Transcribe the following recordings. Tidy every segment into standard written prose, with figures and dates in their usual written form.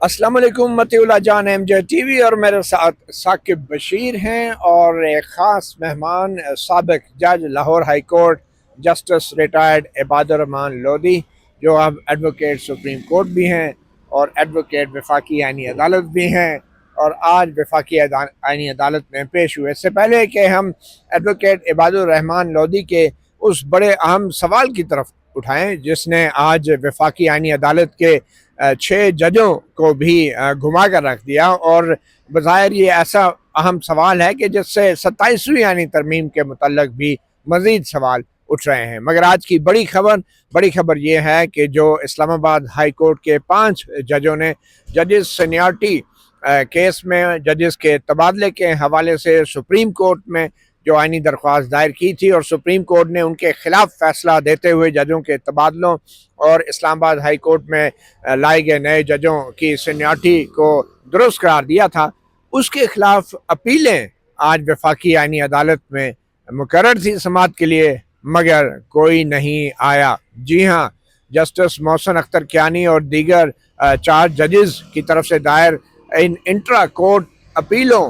अस्सलाम वालेकुम मतीउल्लाह जान एमजे टीवी और मेरे साथ साकिब बशीर हैं और एक ख़ास मेहमान साबिक जज Lahore high court justice retired Ibadurrehman Lodhi जो अब एडवोकेट सुप्रीम कोर्ट भी हैं और एडवोकेट वफाकी आइनी अदालत भी हैं और आज वफाकी आइनी अदालत में पेश हुए। इससे पहले कि हम एडवोकेट इबादुर्रहमान लोधी के उस बड़े अहम सवाल की तरफ उठाएं जिसने आज वफाकी आइनी अदालत के 6 जजों को भी घुमा कर रख दिया और बज़ाहिर ये ऐसा अहम सवाल है कि जिससे 27वीं यानी तरमीम के मुतल्लक भी मज़ीद सवाल उठ रहे हैं। मगर आज की बड़ी खबर ये है कि जो इस्लामाबाद हाई कोर्ट के 5 जजों ने जजेस सीनियरिटी केस में जजेस के तबादले के हवाले से सुप्रीम कोर्ट में जो आइनी दरख्वास्त दायर की थी और सुप्रीम कोर्ट ने उनके खिलाफ फैसला देते हुए जजों के तबादलों और इस्लामाबाद हाई कोर्ट में लाए गए नए जजों की सीनियरिटी को दुरुस्त करार दिया था, उसके खिलाफ अपीलें आज वफाकी आइनी अदालत में मुकर्रर थी समाअत के लिए, मगर कोई नहीं आया। जी हाँ, जस्टिस मोहसिन अख्तर कियानी और दीगर 4 जजेस की तरफ से दायर इन इंट्रा कोर्ट अपीलों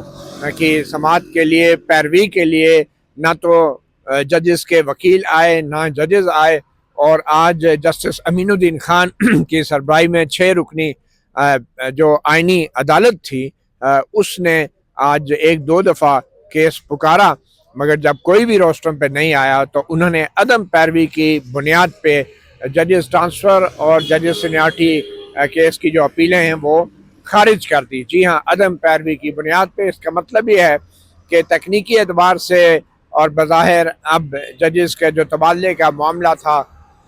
की समाअत के लिए पैरवी के लिए ना तो जजेस के वकील आए ना जजेस आए और आज जस्टिस अमीनुद्दीन खान की सरबराही में 6 रुकनी जो आइनी अदालत थी उसने आज 1-2 दफ़ा केस पुकारा, मगर जब कोई भी रोस्टर पे नहीं आया तो उन्होंने अदम पैरवी की बुनियाद पे जजेस ट्रांसफ़र और जजेस सीनियरिटी केस की जो अपीलें हैं वो खारिज कर दी। जी हाँ, अदम पैरवी की बुनियाद पे। इसका मतलब ये है कि तकनीकी एतबार से और बज़ाहिर अब जजेस के जो तबादले का मामला था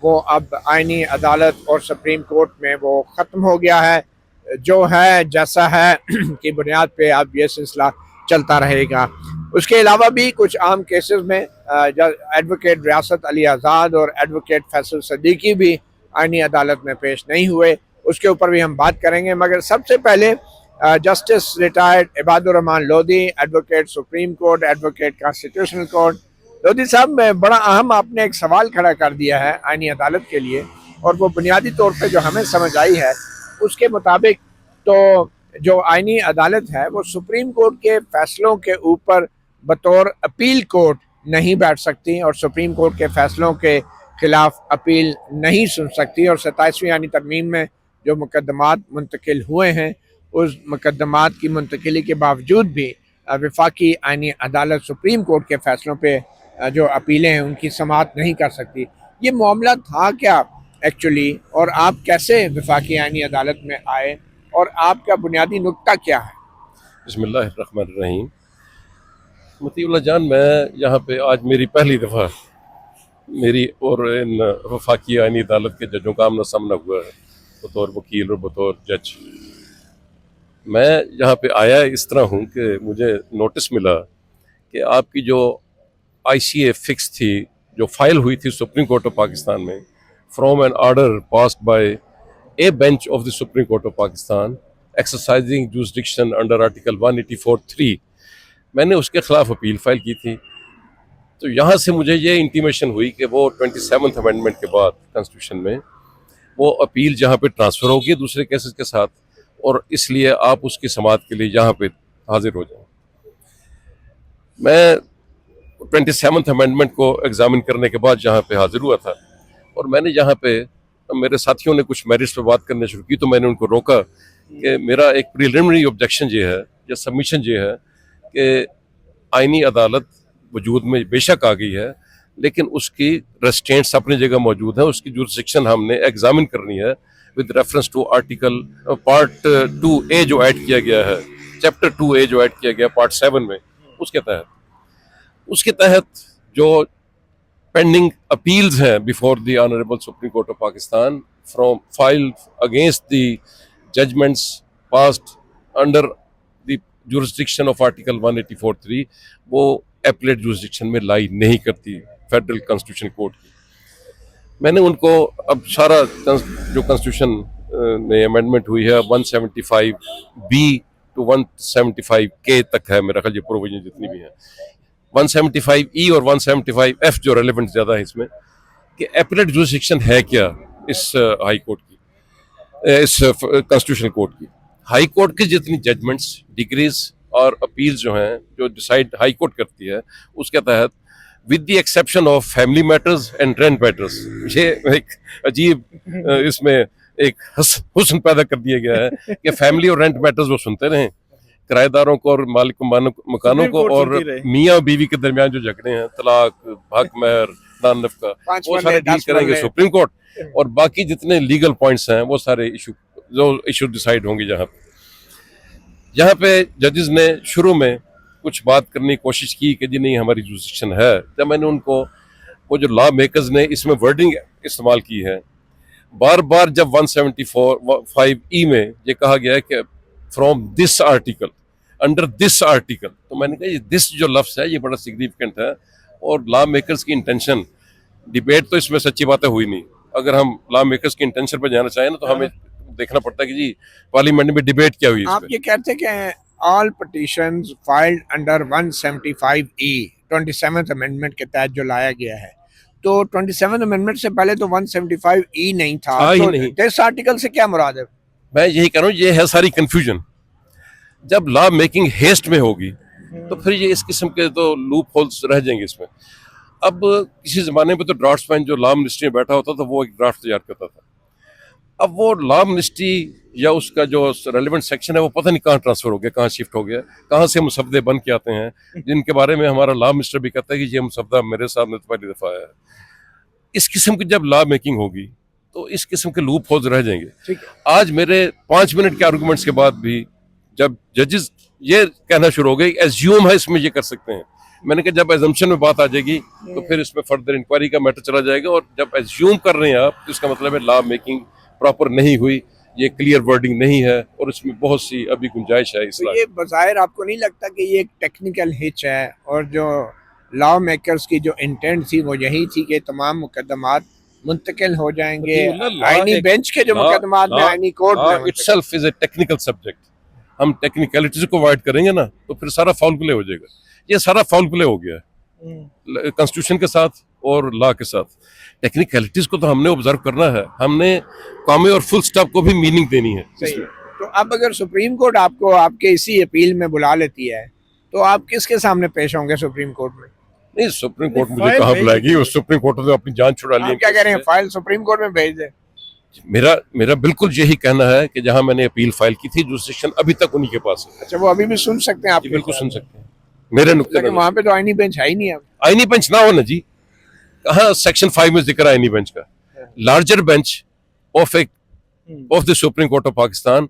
वो अब आइनी अदालत और सुप्रीम कोर्ट में वो ख़त्म हो गया है, जो है जैसा है की बुनियाद पे अब ये सिलसिला चलता रहेगा। उसके अलावा भी कुछ आम केसेस में एडवोकेट रियासत अली आज़ाद और एडवोकेट फैसल सदीकी भी आइनी अदालत में पेश नहीं हुए, उसके ऊपर भी हम बात करेंगे। मगर सबसे पहले justice retired Ibadurrehman Lodhi, advocate supreme court, advocate constitutional court, Lodhi साहब बड़ा अहम आपने एक सवाल खड़ा कर दिया है आइनी अदालत के लिए और वो बुनियादी तौर पे जो हमें समझ आई है उसके मुताबिक तो जो आइनी अदालत है वो सुप्रीम कोर्ट के फैसलों के ऊपर बतौर अपील कोर्ट नहीं बैठ सकती और सुप्रीम कोर्ट के फैसलों के खिलाफ अपील नहीं सुन सकती और 27वीं यानी तरमीम में जो मुकदमात मुंतकिल हुए हैं उस मुकदमात की मुंतकिली के बावजूद भी वफाकी आइनी अदालत सुप्रीम कोर्ट के फैसलों पे जो अपीलें हैं उनकी समाअत नहीं कर सकती। ये मामला था क्या एक्चुअली और आप कैसे वफाकी आइनी अदालत में आए और आपका बुनियादी नुक्ता क्या है? बिस्मिल्लाहिर्रहमानिर्रहीम। मतीउल्लाह जान, मैं यहाँ पे आज मेरी पहली दफ़ा मेरी और इन वफाकी आइनी अदालत के जजों का आमना सामना हुआ है बतौर वकील और बतौर जज। मैं यहाँ पे आया इस तरह हूँ कि मुझे नोटिस मिला कि आपकी जो ICA फिक्स थी, जो फाइल हुई थी सुप्रीम कोर्ट ऑफ पाकिस्तान में from an order passed by a bench of the Supreme Court of Pakistan exercising jurisdiction under article 184(3), मैंने उसके खिलाफ अपील फाइल की थी। तो यहाँ से मुझे ये इंटीमेशन हुई कि वो 27th अमेंडमेंट के बाद कॉन्स्टिट्यूशन में वो अपील जहाँ पे ट्रांसफ़र होगी दूसरे केसेस के साथ, और इसलिए आप उसकी समाअत के लिए यहाँ पे हाजिर हो जाएं। मैं 27th अमेंडमेंट को एग्जामिन करने के बाद यहाँ पे हाजिर हुआ था और मैंने यहाँ पे मेरे साथियों ने कुछ मेरिट्स पे बात करने शुरू की तो मैंने उनको रोका कि मेरा एक प्रिलिमिनरी ऑब्जेक्शन ये है या सबमिशन ये है कि आइनी अदालत वजूद में बेशक आ गई है लेकिन उसकी रेस्ट्रेंट्स अपनी जगह मौजूद है, उसकी जुरिसडिक्शन हमने एग्जामिन करनी है with reference to article part 2A जो ऐड किया गया है, चैप्टर 2A जो ऐड किया गया पार्ट 7 में, उसके तहत जो पेंडिंग अपील्स हैं before the honourable Supreme Court of Pakistan from file against the judgments passed under the jurisdiction of article 184(3), वो एपलेट जुरिसडिक्शन में लाई नहीं करती फेडरल कॉन्स्टिट्यूशन कोर्ट की। मैंने उनको अब सारा जो कॉन्स्टिट्यूशन में अमेंडमेंट हुई है 175B to 175K तक है मेरा ख्याल, ये प्रोविजन जितनी भी है 175E और 175F जो रेलेवेंट ज़्यादा है इसमें, कि एपलेट जुरिसडिक्शन है क्या इस हाई कोर्ट की, इस कॉन्स्टिट्यूशनल कोर्ट की। हाई कोर्ट की जितनी जजमेंट्स, डिग्रीज और अपील जो हैं, जो डिसाइड हाई कोर्ट करती है, उसके तहत with the exception of family matters and rent matters, ये एक अजीब इसमें एक हुस्न पैदा कर दिया गया है कि फैमिली और रेंट मैटर्स वो सुनते रहें, किराएदारों को और मालिक मकानों को और मियाँ बीवी के दरमियान जो झगड़े हैं, तलाक, हक महर, नान नफका, वो सारे डील करेंगे सुप्रीम कोर्ट, और बाकी जितने लीगल पॉइंट्स हैं वो सारे इशू डिसाइड होंगे। जहाँ पे जजेस ने शुरू में कुछ बात करने की कोशिश की कि जी नहीं हमारी जुरिस्डिक्शन है, जब मैंने उनको, वो जो लॉ मेकर्स ने इसमें वर्डिंग इस्तेमाल की है, बार बार जब 174(5) में ये कहा गया है कि from this article, under this article, तो मैंने कहा ये दिस जो लफ्ज है ये बड़ा सिग्निफिकेंट है, और लॉ मेकर्स की इंटेंशन, डिबेट तो इसमें सच्ची बातें हुई नहीं, अगर हम लॉ मेकर्स की इंटेंशन पर जाना चाहें ना तो हमें देखना पड़ता है कि जी पार्लियामेंट में डिबेट क्या हुई। आप ये कहते हैं कि all petitions filed under 175E 27th amendment के तहत जो लाया गया है, तो 27th अमेंडमेंट से पहले तो 175E नहीं था, तो नहीं। इस आर्टिकल से क्या मुराद है? मैं यही कह रहा हूँ, ये है सारी कंफ्यूजन। जब लॉ मेकिंग हेस्ट में होगी तो फिर ये इस किस्म के तो लूप होल्स रह जाएंगे इसमें। अब किसी जमाने में तो ड्राफ्ट्समैन जो लॉ मिनिस्ट्री में बैठा होता था वो एक ड्राफ्ट तैयार करता था, अब वो लॉ मिनिस्ट्री या उसका जो रेलिवेंट सेक्शन है वो पता नहीं कहाँ ट्रांसफर हो गया, कहाँ शिफ्ट हो गया, कहाँ से मुसव्वदे बन के आते हैं, जिनके बारे में हमारा लॉ मिनिस्टर भी कहता है कि ये मुसव्वदा मेरे सामने तो पहली दफा आया है। इस किस्म की जब लॉ मेकिंग होगी तो इस किस्म के लूप होल्स रह जाएंगे। आज मेरे 5 मिनट के आर्गूमेंट्स के बाद भी जब जजेस ये कहना शुरू हो गए एज्यूम है इसमें ये कर सकते हैं, मैंने कहा जब एजम्पशन में बात आ जाएगी तो फिर इसमें फर्दर इंक्वायरी का मैटर चला जाएगा, और जब एज्यूम कर रहे हैं आप तो इसका मतलब है लॉ मेकिंग प्रॉपर नहीं हुई, ये क्लियर वर्डिंग नहीं है, और इसमें बहुत सी अभी गुंजाइश है। तो ये बज़ाहिर आपको नहीं लगता कि ये एक टेक्निकल हिच है, और जो लॉ मेकर्स की जो इंटेंट थी वो यही थी कि तमाम मुकदमात मुंतकिल हो जाएंगे आईनी बेंच के जो मुकदमात में आईनी कोर्ट में। Itself is a technical subject, हम टेक्निकलिटीज को अवॉइड करेंगे ना तो फिर सारा फाउल प्ले हो जाएगा। ये सारा फाउल प्ले हो गया है कॉन्स्टिट्यूशन के साथ और लॉ के साथ। टेक्निकलिटीज को तो हमने ऑब्जर्व करना है, हमने कॉमे और फुल स्टॉप को भी मीनिंग देनी है। तो अब अगर सुप्रीम कोर्ट आपको आपके इसी अपील में बुला लेती है तो आप किसके सामने पेश होंगे सुप्रीम कोर्ट में? नहीं, सुप्रीम कोर्ट मुझे कहाँ बुलाएगी, उस सुप्रीम कोर्ट ने अपनी जान छुड़ा ली। क्या कह रहे हैं, फाइल सुप्रीम कोर्ट में भेज दे? मेरा बिल्कुल यही कहना है कि जहां मैंने अपील फाइल की थी जुरिस्डिक्शन अभी तक उन्हीं के पास है। अच्छा, वो अभी भी सुन सकते हैं आप? बिल्कुल सुन सकते हैं मेरे नुक्ते पर वहाँ पे तो आईनी बेंच है ही नहीं। अब आईनी बेंच ना हो ना जी, कहाँ सेक्शन 5 में जिक्र है आईनी बेंच का? Larger bench of the Supreme Court of Pakistan,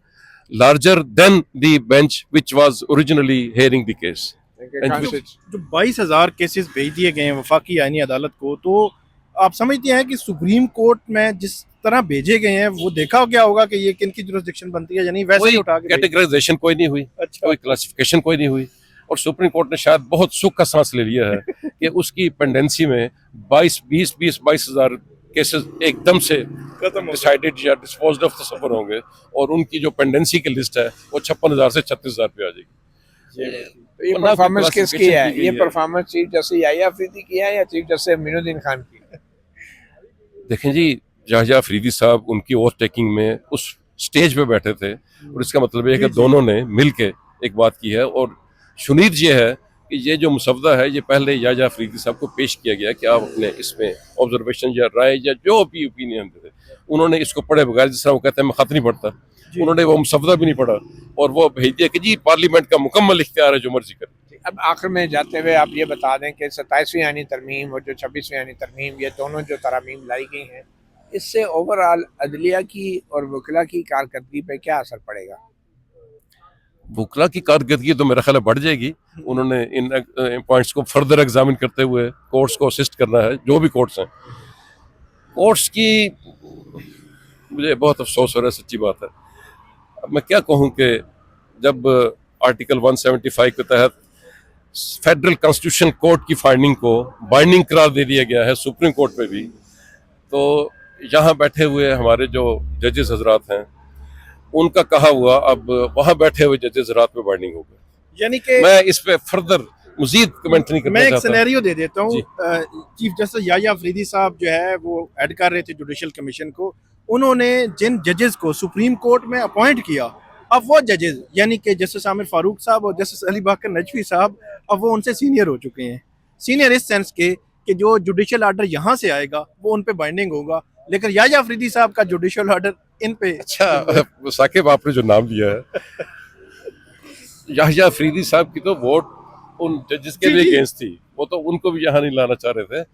larger than the bench which was originally hearing the case. जो 22,000 केसेस भेज दिए गए हैं वफाकी आईनी अदालत को, तो आप समझते हैं कि सुप्रीम कोर्ट में जिस तरह भेजे गए हैं वो देखा क्या होगा कि ये किन की जुरिस्डिक्शन बनती है, यानी वैसे ही उठा के कैटेगराइजेशन कोई नहीं हुई, कोई क्लासिफिकेशन कोई नहीं हुई, और सुप्रीम कोर्ट ने शायद बहुत सुख का सांस ले लिया है कि उसकी पेंडेंसी में 22,000 केसेस एकदम से डिसाइडेड या डिस्पोज्ड ऑफ तस्वर होंगे, और उनकी जो पेंडेंसी की लिस्ट है वो 56,000 से 36,000 पे आ जाएगी। ये परफॉर्मेंस किसकी है? ये performance chief justice Yahya Afridi की है या चीफ जस्टिस मोइनुद्दीन खान की? देखें जी, याहिया अफरीदी साहब उनकी ओथ टेकिंग में उस स्टेज पे बैठे थे, और इसका मतलब है कि दोनों ने मिल के एक बात की है, और शुनीद ये है कि ये जो मुसव्वदा है ये पहले याहिया अफरीदी साहब को पेश किया गया कि आप अपने इसमें ऑब्जर्वेशन या राय या जो भी ओपिनियन थे, उन्होंने इसको पढ़े बगैर, जिस तरह वो कहते हैं मैं खत नहीं पढ़ता, उन्होंने वो मुसव्वदा भी नहीं पढ़ा और वो भेज दिया कि जी पार्लियामेंट का मुकम्मल इख्तियार है, जो मर्जी करे। अब आखिर में जाते हुए आप ये बता दें कि 27वीं आईनी तरमीम और जो 26वीं आईनी तरमीम, ये दोनों जो तरामीम लाई गई हैं, इससे ओवरऑल अदलिया की और वकला की कारकर्दगी पे क्या असर पड़ेगा? वकला की कारकर्दगी तो मेरा ख्याल है बढ़ जाएगी। उन्होंने इन पॉइंट्स को फर्दर एग्जामिन करते हुए कोर्ट्स को असिस्ट करना है, जो भी कोर्ट्स हैं। कोर्ट्स की मुझे बहुत अफसोस हो रहा है, सच्ची बात है। अब मैं क्या कहूँ कि जब आर्टिकल 175 के तहत फेडरल कॉन्स्टिट्यूशन कोर्ट की फाइंडिंग को बाइंडिंग करार दे दिया गया है सुप्रीम कोर्ट में भी, तो यहाँ बैठे हुए हमारे जो जजेस हजरात हैं उनका कहा हुआ अब वहाँ बैठे हुए जजेस हजरात में बाइंडिंग होगा। यानी कि मैं इस पे फर्दर मजीद कमेंट नहीं करना मैं चाहता। एक सिनेरियो दे देता हूँ। चीफ जस्टिस याहिया अफरीदी साहब जो है वो हेड कर रहे थे जुडिशल कमीशन को, उन्होंने जिन जजेस को सुप्रीम कोर्ट में अपॉइंट किया अब वो जजेस यानी कि जस्टिस आमिर फारूक साहब और जस्टिस अली बाकर नजवी साहब अब वो उनसे सीनियर हो चुके हैं। सीनियर इस सेंस के कि जो जुडिशियल ऑर्डर यहाँ से आएगा वो उन पे बाइंडिंग होगा, लेकिन याह्या अफरीदी साहब का जुडिशियल ऑर्डर इन पे। अच्छा साकिब, आपने जो नाम लिया है याह्या अफरीदी साहब की तो वोट उन जजेस के लिए अगेंस्ट थी, वो तो उनको भी यहाँ नहीं लाना चाह रहे थे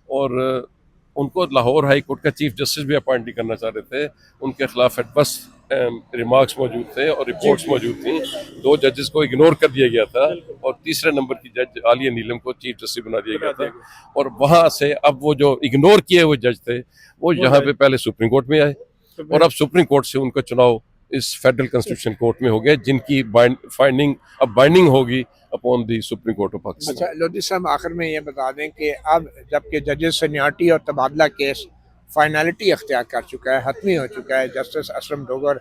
और उनको लाहौर हाई कोर्ट का चीफ जस्टिस भी अपॉइंट नहीं करना चाह रहे थे। उनके खिलाफ एडवर्स रिमार्क्स मौजूद थे और रिपोर्ट्स मौजूद थी। 2 जजेस को इग्नोर कर दिया गया था और तीसरे नंबर की जज आलिया नीलम को चीफ जस्टिस बना दिया गया था। और वहाँ से अब वो जो इग्नोर किए हुए जज थे वो यहाँ पे पहले सुप्रीम कोर्ट में आए और अब सुप्रीम कोर्ट से उनका चुनाव इस फेडरल कॉन्स्टिट्यूशन कोर्ट में हो गया, जिनकी फाइंडिंग अब बाइंडिंग होगी upon the supreme Court of Pakistan. अच्छा लोधी साहब, आखिर में ये बता दें कि अब जबकि जजेस सीनियरिटी और तबादला केस फाइनलिटी अख्तियार कर चुका है, हतमी हो चुका है, जस्टिस असलम डोगर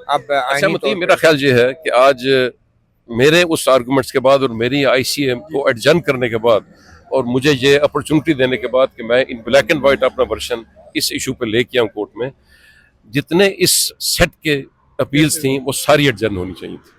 अब अच्छा मतलब मेरा ख्याल ये है कि आज मेरे उस आर्गूमेंट्स के बाद और मेरी ICM को एडजर्न करने के बाद और मुझे ये अपॉर्चुनिटी देने के बाद कि मैं इन ब्लैक एंड वाइट अपना वर्शन इस इशू पे लेके आऊँ कोर्ट में, जितने इस सेट के अपील्स थी वो सारी एडजर्न होनी चाहिए थी,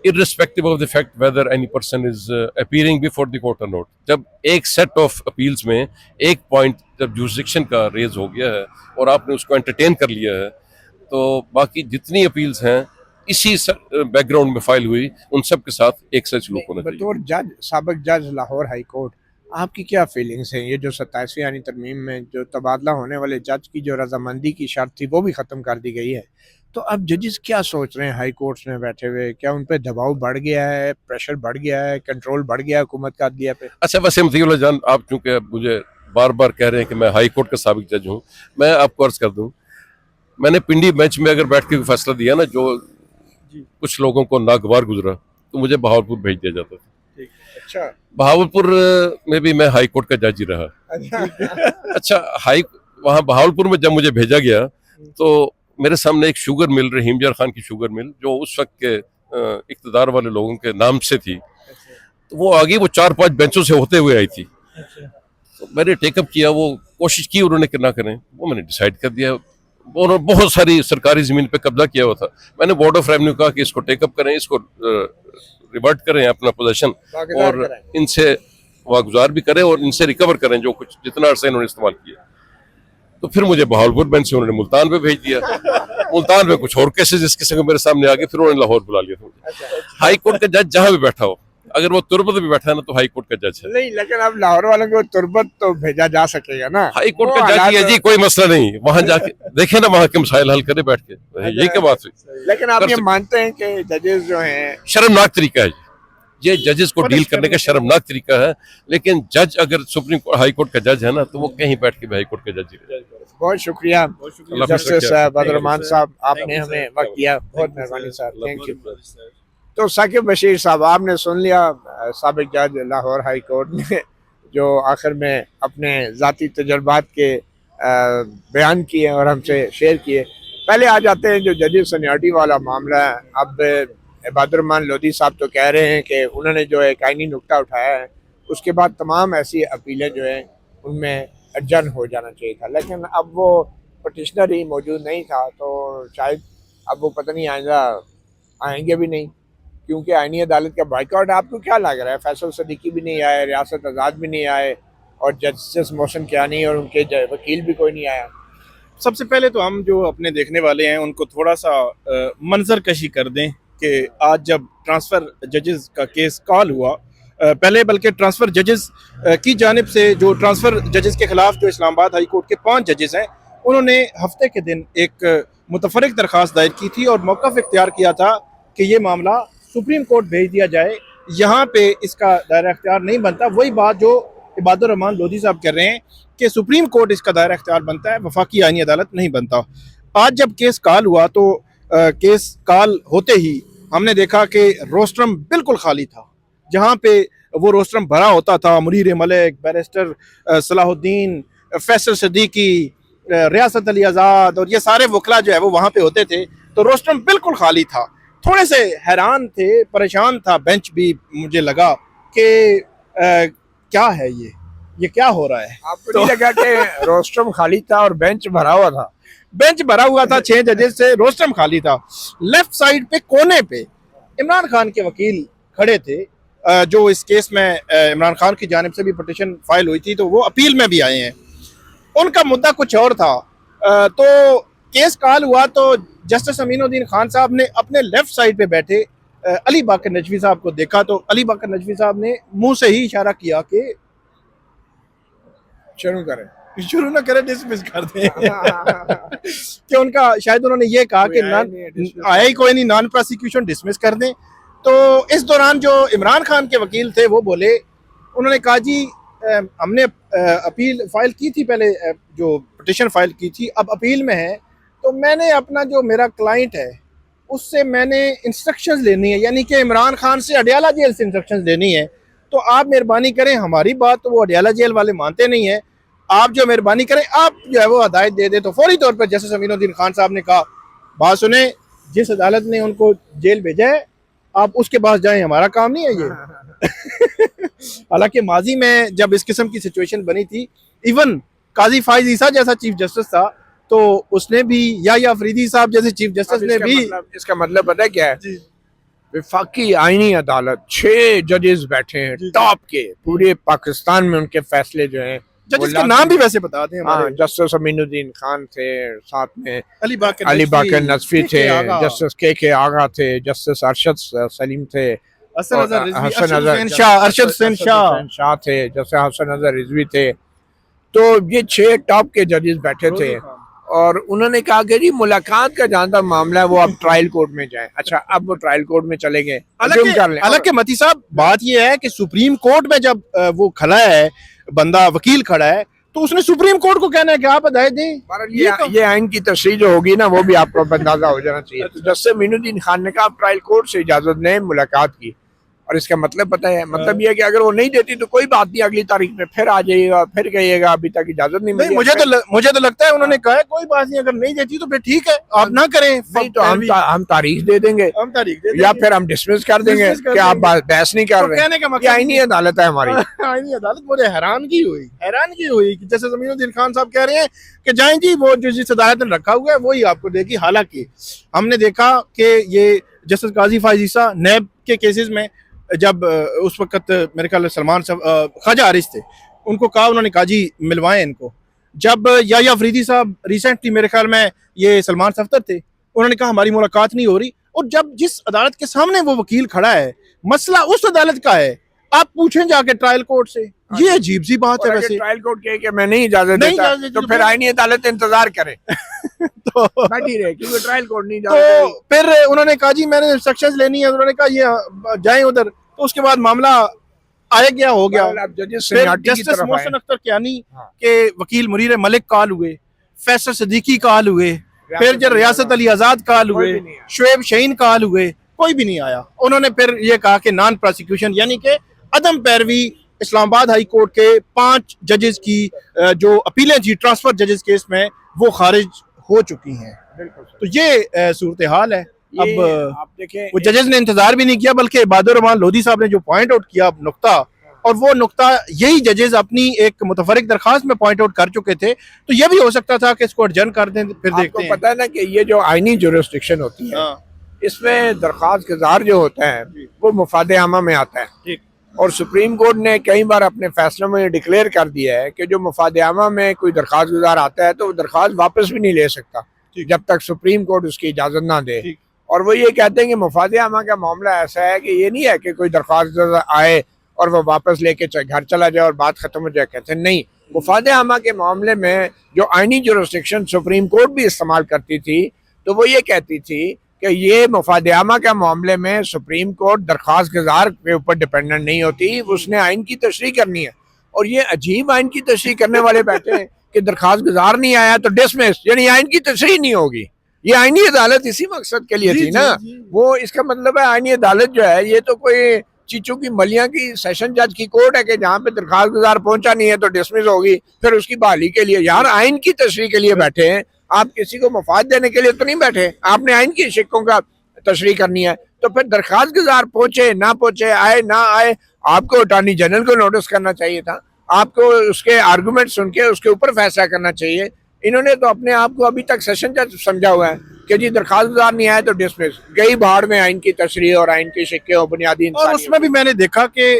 irrespective of the fact whether any person is appearing before the court or not। जब एक सेट ऑफ अपील्स में एक पॉइंट जब जुरिस्डिक्शन का रेज हो गया है और आपने उसको एंटरटेन कर लिया है, तो बाकी जितनी अपील्स हैं इसी बैकग्राउंड में फाइल हुई उन सब के साथ एक सच सलूक होना चाहिए। बतौर जज, साबिक जज लाहौर हाई कोर्ट, आपकी क्या फीलिंग्स हैं? ये जो 27वीं यानी तरमीम में जो तबादला होने वाले जज की जो रजामंदी की शर्त थी वो भी ख़त्म कर दी गई है, तो अब जजेस क्या सोच रहे हैं हाई कोर्ट्स में बैठे हुए? क्या उन पे दबाव बढ़ गया है, प्रेशर बढ़ गया है, कंट्रोल बढ़ गया है हुकूमत का अदलिया पे? अच्छा वैसे मतीउल्लाह जान, आप चूंकि मुझे बार बार कह रहे हैं कि मैं हाई कोर्ट का साबिक जज हूँ, मैं आपको अर्ज कर दूँ, मैंने पिंडी बेंच में अगर बैठ के फैसला दिया ना जो कुछ लोगों को नागवार गुजरा, तो मुझे बहावलपुर भेज दिया जाता था। अच्छा, बहावलपुर में भी मैं हाई कोर्ट का जज ही रहा। अच्छा वहाँ बहावलपुर में जब मुझे भेजा गया तो मेरे सामने एक शुगर मिल, रहीम यार खान की शुगर मिल, जो उस वक्त के इक़्तिदार वाले लोगों के नाम से थी, तो वो आगे वो 4-5 बेंचों से होते हुए आई थी। तो मैंने टेकअप किया, वो कोशिश की उन्होंने कि ना करें, वो मैंने डिसाइड कर दिया। उन्होंने बहुत सारी सरकारी ज़मीन पे कब्जा किया हुआ था। मैंने बोर्ड ऑफ रेवेन्यू कहा कि इसको टेकअप करें, इसको रिवर्ट करें अपना पोजीशन और इनसे वागुजार भी करें और इनसे रिकवर करें जो कुछ जितना अर्सा इन्होंने इस्तेमाल किया। तो फिर मुझे बहावलपुर बेंच से उन्होंने मुल्तान पे भेज दिया। मुल्तान में कुछ और केसेस इस किस्म के मेरे सामने आ गए, फिर उन्होंने लाहौर बुला लिया था। हाई कोर्ट का जज जहाँ भी बैठा हो, अगर वो तुरबत भी बैठा है ना, तो हाई कोर्ट का जज है। नहीं, लेकिन अब लाहौर वालों को तुरबत तो भेजा जा सकेगा ना। हाई कोर्ट का जज ही है जी, कोई मसला नहीं, वहाँ जाके देखे ना, वहाँ के मसाइल हल करे बैठ के, यही क्या बात हुई। लेकिन आप ये मानते हैं कि जजेस जो हैं, शर्मनाक तरीका है ये जजेस को डील करने का शर्मनाक तरीका है। लेकिन जज अगर सुप्रीम हाई कोर्ट का जज है ना, तो वो कहीं बैठ के हाई कोर्ट का जज ही। बहुत शुक्रिया जस्टिस बदरुमान साहब, आपने हमें वक्त दिया, बहुत मेहरबानी सर, थैंक यू। तो साकिब बशीर साहब, आपने सुन लिया साबिक जज लाहौर हाई कोर्ट ने जो आखिर में अपने ज़ाती तजर्बात के बयान किए और हमसे शेयर किए। पहले आ जाते हैं जो जजेस सीनियरिटी वाला मामला है। अब इबादुर्रहमान लोधी साहब तो कह रहे हैं कि उन्होंने जो एक आइनी नुक्ता उठाया है, उसके बाद तमाम ऐसी अपीलें जो हैं उनमें एडजर्न हो जाना चाहिए था, लेकिन अब वो पटिशनर ही मौजूद नहीं था, तो शायद अब वो पता नहीं आइंदा आएंगे भी नहीं, क्योंकि आईनी अदालत का बाइकआउट। आपको क्या लग रहा है? फैसल सदीकी भी नहीं आए, रियासत आज़ाद भी नहीं आए और जस्टिस मोहसिन कियानी और उनके वकील भी कोई नहीं आया। सबसे पहले तो हम जो अपने देखने वाले हैं उनको थोड़ा सा मंजर कशी कर दें कि आज जब ट्रांसफ़र जजेस का केस कॉल हुआ, पहले बल्कि ट्रांसफ़र जजेस की जानिब से जो ट्रांसफ़र जजेस के ख़िलाफ़ जो इस्लामाबाद हाई कोर्ट के 5 जजेस हैं, उन्होंने हफ्ते के दिन एक मुतफरिक दरख्वास्त दायर की थी और मौक़िफ़ इख्तियार किया था कि ये मामला सुप्रीम कोर्ट भेज दिया जाए, यहाँ पे इसका दायरा इख्तियार नहीं बनता। वही बात जो इबादुर्रहमान लोधी साहब कर रहे हैं कि सुप्रीम कोर्ट इसका दायरा इख्तियार बनता है, वफाकी आईनी अदालत नहीं बनता। आज जब केस कॉल हुआ तो केस कॉल होते ही हमने देखा कि रोस्ट्रम बिल्कुल खाली था। जहाँ पे वो रोस्ट्रम भरा होता था, मुनीर मलिक, बैरिस्टर सलाहुद्दीन, फैसल सदीकी, रियासत अली आज़ाद और ये सारे वकला जो है वो वहाँ पे होते थे, तो रोस्ट्रम बिल्कुल खाली था। थोड़े से हैरान थे, परेशान था बेंच भी, मुझे लगा कि क्या है ये क्या हो रहा है। आपको नहीं लगा कि रोस्ट्रम खाली था और बेंच भरा हुआ था? बेंच भरा हुआ था 6 जजेस से, रोस्टम खाली था। लेफ्ट साइड पे कोने पे इमरान खान के वकील खड़े थे, जो इस केस में इमरान खान की जानिब से भी पिटीशन फाइल हुई थी, तो वो अपील में भी आए हैं। उनका मुद्दा कुछ और था। तो केस कॉल हुआ तो जस्टिस अमीनुद्दीन खान साहब ने अपने लेफ्ट साइड पे बैठे अली बाकर नजवी साहब को देखा, तो अली बाकर नजवी साहब ने मुंह से ही इशारा किया कि शुरू करें। शुरू ना करें, डिसमिस कर दें। कि उनका शायद उन्होंने ये कहा कि आया ही कोई नहीं, नॉन प्रोसिक्यूशन डिसमिस कर दें। तो इस दौरान जो इमरान खान के वकील थे वो बोले, उन्होंने कहा जी हमने अपील फाइल की थी, पहले जो पिटीशन फाइल की थी, अब अपील में है, तो मैंने अपना जो मेरा क्लाइंट है उससे मैंने इंस्ट्रक्शंस लेनी है, यानी कि इमरान खान से अडियाला जेल से इंस्ट्रक्शंस लेनी है। तो आप मेहरबानी करें, हमारी बात तो वो अडियाला जेल वाले मानते नहीं है, आप जो मेहरबानी करें आप जो है वो हदायत दे दे। तो फौरी तौर पर जस्टिस अमीनुद्दीन खान साहब ने कहा, बात सुने, जिस अदालत ने उनको जेल भेजा है आप उसके पास जाएं, हमारा काम नहीं है ये। हालांकि माजी में जब इस किस्म की सिचुएशन बनी थी, इवन काजी फाइज ईसा जैसा चीफ जस्टिस था, तो उसने भी, या अफरीदी साहब जैसे चीफ जस्टिस ने भी, इसका मतलब पता है क्या है? विफाकी आईनी अदालत 6 जजेस बैठे हैं टॉप के, पूरे पाकिस्तान में उनके फैसले जो हैं, जजेस के नाम भी वैसे बता दें हमारे। जस्टिस अमीनुद्दीन खान थे, साथ में अली बाकर नजफी थे, जस्टिस के आगा थे, जस्टिस अरशद सलीम थे, अरशद हुसैन शाह थे, जस्टिस हसन नजर रिजवी थे। तो ये 6 टॉप के जजेस बैठे थे और उन्होंने कहा कि जी मुलाकात का जहाँ तक मामला है वो अब ट्रायल कोर्ट में जाए। अच्छा, अब वो ट्रायल कोर्ट में चले गए। हालांकि मती साहब बात ये है कि सुप्रीम कोर्ट में जब वो खड़ा है बंदा, वकील खड़ा है, तो उसने सुप्रीम कोर्ट को कहना है कि आप हदायत दें। ये आइन की तशरीह जो होगी ना, वो भी आपको अंदाजा हो जाना चाहिए। तो जस्टिस अमीनुद्दीन खान ने कहा आप ट्रायल कोर्ट से इजाजत लें मुलाकात की, और इसका मतलब पता है, मतलब ये है कि अगर वो नहीं देती तो कोई बात नहीं, अगली तारीख में फिर आ जाइएगा, फिर कहिएगा अभी तक इजाजत नहीं मिली। मुझे तो लगता है उन्होंने कहा है कोई बात नहीं, अगर नहीं देती तो फिर ठीक है, आप ना करें, नहीं तो हम तारीख दे देंगे, या फिर हम डिसमिस कर देंगे कि आप बहस नहीं कर रहे। कहने का मतलब आईनी अदालत है हमारी। आईनी अदालत। मुझे हैरानगी हुई कि जैसे अमीनुद्दीन खान साहब कह रहे हैं कि जाएं जी, वो जो जिस अदालत ने रखा हुआ है वही आपको देगी। हालांकि हमने देखा कि ये जस्टिस काजी फाइज ईसा नैब के केसेस में, जब उस वक्त मेरे ख्याल सलमान साहब ख्वाजा हारिस थे, उनको कहा, उन्होंने कहा जी मिलवाएं इनको। जब या अफरीदी साहब रिसेंटली मेरे ख्याल में ये सलमान सफ्तर थे, उन्होंने कहा हमारी मुलाकात नहीं हो रही। और जब जिस अदालत के सामने वो वकील खड़ा है, मसला उस अदालत का है, आप पूछें जाके ट्रायल कोर्ट से। ये अजीब सी बात है। वैसे ट्रायल कोर्ट कहे कि मैं नहीं इजाजत देता, तो फिर आईनी अदालत इंतजार करे तो बैठी रहे, क्योंकि ट्रायल कोर्ट नहीं तो फिर उन्होंने कहा जी मैंने इंस्ट्रक्शंस लेनी है, उन्होंने कहा ये जाएं उधर। तो उसके बाद मामला आया गया हो गया। जस्टिस मोहसिन अख्तर कियानी के वकील मुनीर मलिक काल हुए, फैसल सिद्दीकी काल हुए, फिर जब रियासत अली आजाद काल हुए, शुएब शहीन काल हुए, कोई भी नहीं आया। उन्होंने फिर ये कहा कि नॉन प्रोसिक्यूशन, यानी कि अदम पैरवी इस्लामाबाद हाई कोर्ट के 5 जजेस की जो अपीलें थी ट्रांसफर जजेस केस में, वो खारिज हो चुकी हैं। तो ये सूरत हाल है। अब आप देखें, वो जजेस ने इंतजार भी नहीं किया, बल्कि इबादुर रहमान लोधी साहब ने जो पॉइंट आउट किया नुक्ता, और वो नुक्ता यही जजेस अपनी एक मुतफरिक दरखास्त में पॉइंट आउट कर चुके थे। तो ये भी हो सकता था कि इसको अर्जन कर दें, फिर देखते हैं। पता है ना कि ये जो आईनी जुरिस्डिक्शन होती है, इसमें दरखास्त गुजार जो होता है वो मुफादे आमा में आता है। और सुप्रीम कोर्ट ने कई बार अपने फैसलों में डिक्लेयर कर दिया है कि जो मुफादे आमा में कोई दरखास्त गुजार आता है तो वो दरखास्त वापस भी नहीं ले सकता जब तक सुप्रीम कोर्ट उसकी इजाजत ना दे। और वो ये कहते हैं कि मुफादे आमा का मामला ऐसा है कि ये नहीं है कि कोई दरखास्त आए और वो वापस लेके घर चला जाए और बात खत्म हो जाए। कहते हैं नहीं, मुफादे आमा के मामले में जो आईनी जुरिस्डिक्शन सुप्रीम कोर्ट भी इस्तेमाल करती थी, तो वो ये कहती थी कि ये मुफादे आमा के मामले में सुप्रीम कोर्ट दरखास्त गुजार के ऊपर डिपेंडेंट नहीं होती, उसने आइन की तशरीह करनी है। और ये अजीब आइन की तशरीह करने वाले बैठे हैं कि दरखास्त गुजार नहीं आया तो डिसमिस, यानी आइन की तशरीह नहीं होगी। ये आईनी अदालत इसी मकसद के लिए थी ना। वो इसका मतलब है आईनी अदालत जो है ये तो कोई चीचू की मलिया की सेशन जज की कोर्ट है कि जहाँ पे दरखास्त गुजार पहुंचा नहीं है तो डिसमिस होगी, फिर उसकी बहाली के लिए। यार आइन की तशरीह के लिए बैठे हैं, आप किसी को मफाद देने के लिए तो नहीं बैठे। आपने आइन की शिक्कों का तशरीह करनी है, तो फिर दरखास्त गुजार पहुंचे ना पहुंचे, आए ना आए, आपको अटॉर्नी जनरल को नोटिस करना चाहिए था, आपको उसके आर्गूमेंट सुन के उसके ऊपर फैसला करना चाहिए। इन्होंने तो अपने आप को अभी तक सेशन जज समझा हुआ है कि जी दरखास्तदार नहीं आए तो डिसमिस, गई भाड़ में आइन की तशरीह और आइन के शिक्के और बुनियादी और उसमें भी मैंने देखा कि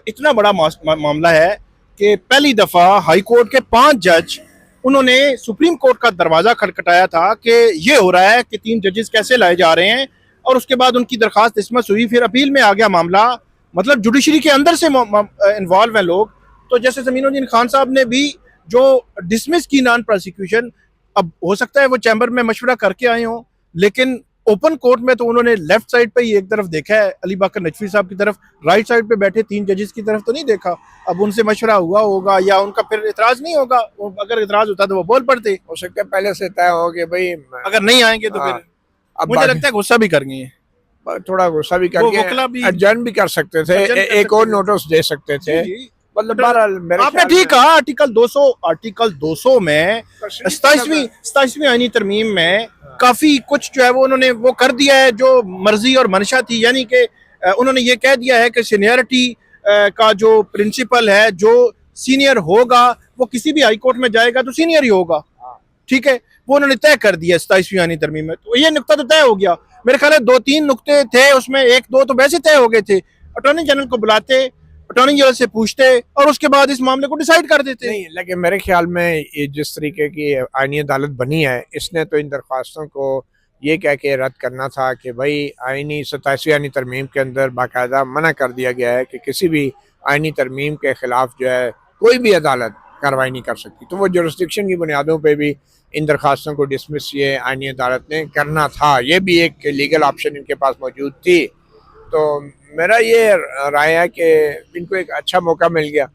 इतना बड़ा मामला है कि पहली दफा हाई कोर्ट के 5 जज उन्होंने सुप्रीम कोर्ट का दरवाजा खटखटाया था कि ये हो रहा है कि 3 जजेस कैसे लाए जा रहे हैं, और उसके बाद उनकी दरखास्त डिसमिस हुई, फिर अपील में आ गया मामला। मतलब जुडिशरी के अंदर से इन्वॉल्व हैं लोग। तो जैसे जमीनुद्दीन खान साहब ने भी जो डिसमिस की नॉन प्रोसिक्यूशन, अब हो सकता है वो चैम्बर में मशवरा करके आए हों, लेकिन ओपन कोर्ट में तो उन्होंने लेफ्ट साइड पे ही एक तरफ देखा है, अली बाकर नजफी साहब की तरफ, राइट साइड पे बैठे 3 जजेस की तरफ तो नहीं देखा। अब उनसे मशवरा हुआ होगा या उनका फिर इतराज नहीं होगा, अगर इतराज होता तो वो बोल पड़ते। हो सकता है पहले से तय हो कि भाई अगर नहीं आएंगे तो फिर अब मुझे लगता है गुस्सा भी कर गए, थोड़ा गुस्सा भी वो वकला भी करके एडजर्न भी कर सकते थे, adjourn कर एक और सकते थे। नोटिस दे सकते थे। जी। मतलब बहरहाल मेरे आपने ख्याल ठीक में कहा, आर्टिकल 200 में 27वीं आईनी तरमीम में काफी कुछ जो है वो उन्होंने वो कर दिया है जो मर्जी और मंशा थी, यानी कि उन्होंने ये कह दिया है कि सीनियरिटी का जो प्रिंसिपल है, जो सीनियर होगा वो किसी भी हाई कोर्ट में जाएगा तो सीनियर ही होगा, ठीक है, वो उन्होंने तय कर दिया 27वीं आईनी तरमीम में। तो ये नुकता तो तय हो गया। मेरे ख्याल है 2-3 नुकते थे उसमें, 1-2 तो वैसे तय हो गए थे। अटॉर्नी जनरल को बुलाते, अटॉर्नी जनरल से पूछते और उसके बाद इस मामले को डिसाइड कर देते। नहीं, लेकिन मेरे ख्याल में ये जिस तरीके की आईनी अदालत बनी है, इसने तो इन दरख्वास्तों को ये कह के रद्द करना था कि भाई आईनी 27वीं आईनी तरमीम के अंदर बाकायदा मना कर दिया गया है कि किसी भी आईनी तरमीम के खिलाफ जो है कोई भी अदालत कार्रवाई नहीं कर सकती। तो वो जुरिस्डिक्शन की बुनियादों पे भी इन दरख्वास्तों को डिसमिस ये आईनी अदालत ने करना था। ये भी एक लीगल ऑप्शन इनके पास मौजूद थी। तो मेरा ये राय है कि इनको एक अच्छा मौका मिल गया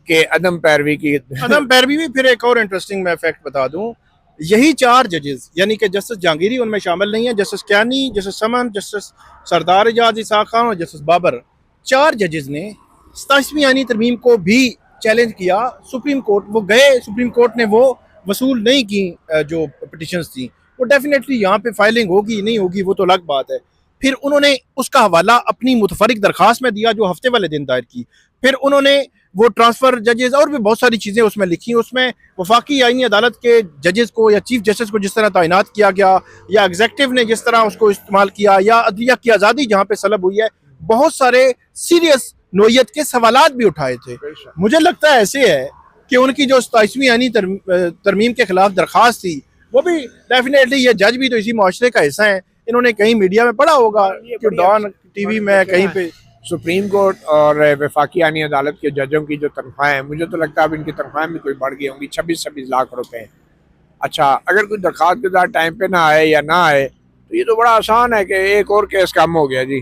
कि अदम पैरवी की अदम पैरवी भी। फिर एक और इंटरेस्टिंग मैं फैक्ट बता दूं, यही 4 जजेस यानी कि जस्टिस जहांगीरी उनमें शामिल नहीं है, जस्टिस क्यानी, जस्टिस समन, जस्टिस सरदार एजाज इसाक खान और जस्टिस बाबर, 4 जजेस ने 27वीं आईनी तरमीम को भी चैलेंज किया सुप्रीम कोर्ट। वो गए सुप्रीम कोर्ट ने वो वसूल नहीं की जो पिटिशंस थी। वो डेफिनेटली यहाँ पे फाइलिंग होगी नहीं होगी वो तो अलग बात है। फिर उन्होंने उसका हवाला अपनी मुतफरिक दरखास्त में दिया जो हफ्ते वाले दिन दायर की। फिर उन्होंने वो ट्रांसफर जजेस और भी बहुत सारी चीज़ें उसमें लिखी। उसमें वफाकी आईनी अदालत के जजेस को या चीफ जस्टिस को जिस तरह तैनात किया गया, या एग्जेक्टिव ने जिस तरह उसको इस्तेमाल किया, या अदलिया की आज़ादी जहाँ पे सलब हुई है, बहुत सारे सीरियस नोयत के सवालात भी उठाए थे। मुझे लगता है ऐसे है कि उनकी जो 27वीं आईनी तरमीम के खिलाफ दरखास्त थी वो भी डेफिनेटली, ये जज भी तो इसी मुआशरे का हिस्सा है। इन्होंने कहीं मीडिया में पढ़ा होगा कि डॉन टीवी में कहीं पे सुप्रीम कोर्ट और वफाकी आईनी अदालत के जजों की जो तनख्वाहें हैं, मुझे तो लगता है अब इनकी तनख्वाहें भी कोई बढ़ गई होंगी, 26-26 लाख रुपए। अच्छा, अगर कोई दरखास्त के साथ टाइम पे ना आए या ना आए तो ये तो बड़ा आसान है कि एक और केस कम हो गया जी,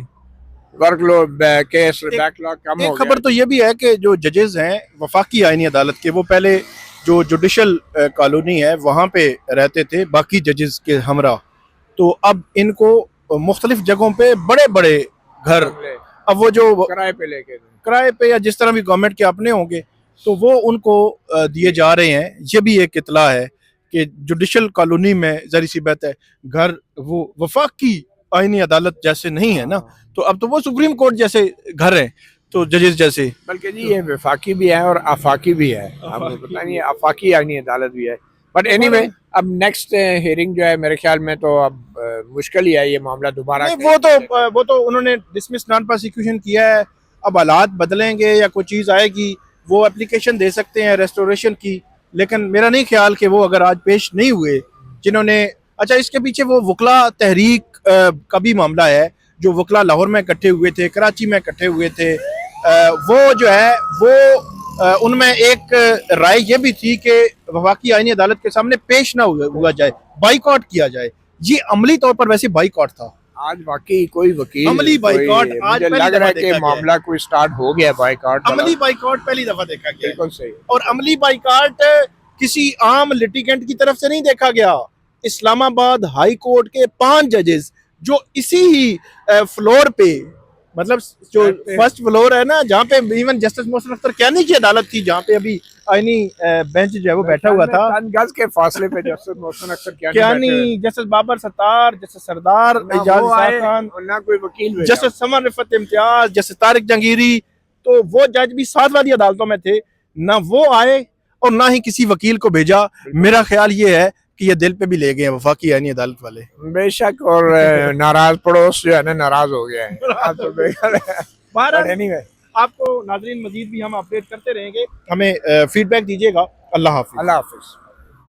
वर्कलोड केस बैकलॉग कम हो एक गया। खबर तो ये भी है कि जो जजेस हैं वफाकी आईनी अदालत के, वो पहले जो जुडिशल कॉलोनी है वहाँ पे रहते थे बाकी जजेस के हमरा, तो अब इनको मुख्तलिफ जगहों पे बड़े बड़े घर, अब वो जो किराए पे या जिस तरह भी गवर्नमेंट के अपने होंगे तो वो उनको दिए जा रहे हैं। ये भी एक इतला है कि जुडिशल कॉलोनी में ज़री सी बात है घर वो वफाकी आईनी अदालत जैसे नहीं है ना, तो अब तो वो सुप्रीम कोर्ट जैसे घर हैं, तो जजेस जैसे। बल्कि जी ये वफाकी भी है और आफाकी भी है, आपको पता नहीं, आफाकी आईनी अदालत भी है। बट एनीवे, अब नेक्स्ट हियरिंग जो है मेरे ख्याल में तो अब मुश्किल ही है ये मामला दोबारा। वो तो उन्होंने डिसमिस नॉन प्रोसिक्यूशन किया है। अब हालात बदलेंगे या कोई चीज़ आएगी, वो एप्लीकेशन दे सकते हैं रेस्टोरेशन की, लेकिन मेरा नहीं ख्याल कि वो अगर आज पेश नहीं हुए जिन्होंने, अच्छा इसके पीछे वो वकला तहरीक का भी मामला है, जो वकला लाहौर में इकट्ठे हुए थे, कराची में इकट्ठे हुए थे, वो जो है वो उनमें एक राय ये भी थी कि वफाकी आईनी अदालत के सामने पेश ना हुआ जाए, बाइकआउट किया जाए। ये अमली तौर पर वैसे बाइकआउट था। आज वाकई कोई वकील अमली बाइकआउट आज मुझे लग रहा है कि मामला कोई स्टार्ट हो गया बाइकआउट। अमली बाइकआउट पहली दफा देखा गया। बिल्कुल सही। और अमली बाइकआउट किसी आम लिटिगेंट की तरफ से नहीं देखा गया। इस्लामाबाद हाई कोर्ट के 5 जजेस जो इसी ही फ्लोर पे, मतलब जो फर्स्ट फ्लोर है ना, जहाँ पे इवन जस्टिस मोहसिन अख्तर क्यानी की अदालत थी, जहाँ पे अभी आईनी बेंच जो है वो बैठा हुआ था, गज के फासले पे justice Mohsin Akhtar Kayani, justice Babar Sattar, justice Sardar Ejaz Ishaq Khan, ना कोई वकील, जस्टिस समन रिफत इम्तियाज, जस्टिस तारिक जहांगीरी, तो वो जज भी 7 वाली अदालतों में थे, ना वो आए और ना ही किसी वकील को भेजा। मेरा ख्याल ये है कि ये दिल पे भी ले गए हैं वफाकी आईनी अदालत वाले। बेशक, और नाराज पड़ोस जो है ना नाराज हो गया है। हाँ, तो बेकार है। बहरहाल Anyway, आपको नाजरीन मजीद भी हम अपडेट करते रहेंगे, हमें फीडबैक दीजिएगा। अल्लाह हाफिज। अल्लाह हाफिज।